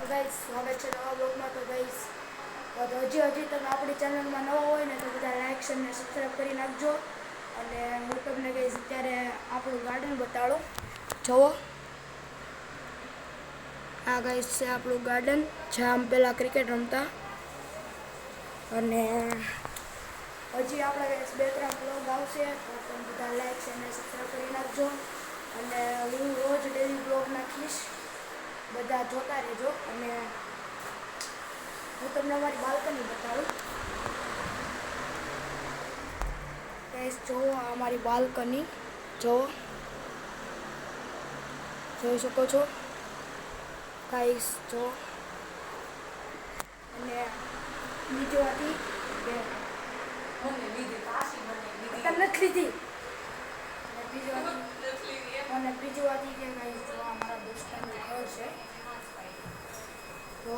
Guys સ્વાગત છે નવા બ્લોગમાં. તો ગાઈસ હજી તમે આપણી ચેનલમાં નવા હોય ને તો બધા લાઈક શેર ને સબસ્ક્રાઈબ કરી નાખજો. અને હું તમને ગાઈસ અત્યારે આપણું ગાર્ડન બતાડો. જુઓ, આ ગાઈસ છે આપણું ગાર્ડન, જ્યાં આમ પહેલાં ક્રિકેટ રમતા. અને હજી આપણા ગાઈસ 2-3 બ્લોગ આવશે તો તમે બધા લાઈક શેર ને સબસ્ક્રાઈબ કરી નાખજો. અને હું રોજ ડેલી બ્લોગ નાખીશ, બધા જોતા રહેજો. અને હું તમને અમારી બાલ્કની બતાવું. ગાઈસ જુઓ, આ અમારી બાલ્કની જુઓ, જોઈ શકો છો ગાઈસ. જો અને બીજી વાત કે તમને નથી લીધી અને બીજી વાત કે ગાઈસ જો અમારા દોસ્તારનું ઘર છે. તો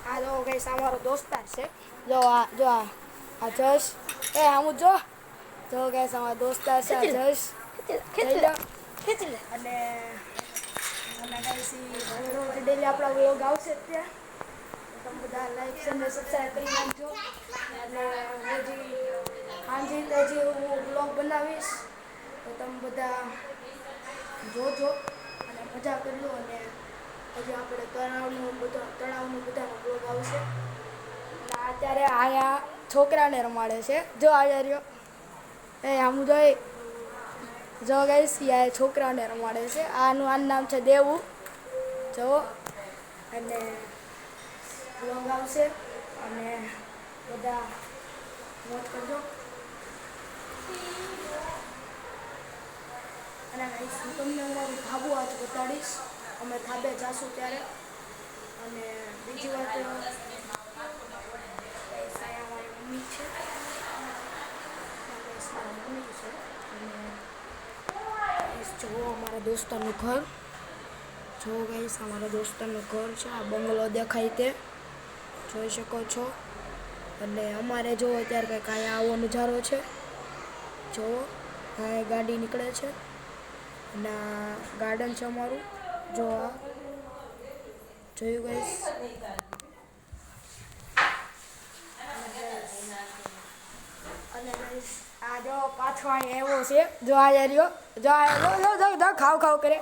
આ જો ગાઈસ અમારો દોસ્તાર છે. જો આ જશ, એ આમ જો ગાઈસ અમારો દોસ્તાર છે આ જશ. અને ગાઈસ રોજ ડેલી આપણા વ્લોગ આવશે ત્યાં, તમે બધા લાઈક શેર ને સબસ્ક્રાઈબ કરી નાખજો. અને હજી હું વ્લોગ બનાવીશ તો તમે બધા જોજો અને મજા કરજો. અને હજી આપણે તળાવનું બધાનો બ્લોગ આવશે. અને અત્યારે અહીંયા છોકરાને રમાડે છે. જો આ રહ્યો, એ આમ જો ગાઈસ આ છોકરાને રમાડે છે. આનું નામ છે દેવું. જો અને બ્લોગ આવશે અને બધા વોચ કરજો. અને ગાઈસ હું તમને અમારું ધાબુ આજ બતાડીશ, અમે ધાબે જાશું ત્યારે. અને બીજી વાત અમારી મમ્મી છે. અને જુઓ અમારા દોસ્તારનું ઘર. જો ગાઈસ અમારા દોસ્તારનું ઘર છે. આ બંગલો દેખાય તે જોઈ શકો છો. અને અમારે જો અત્યારે કંઈક અહીંયા આવો નજારો છે. જુઓ, આ ગાડી નીકળે છે અને આ ગાર્ડન છે અમારું. જો આ જોયું ગાઈસ. અને ગાઈસ આ જો પાછો અહીંયા એવો છે. જો આ રહ્યો, જો ખાવ કરે.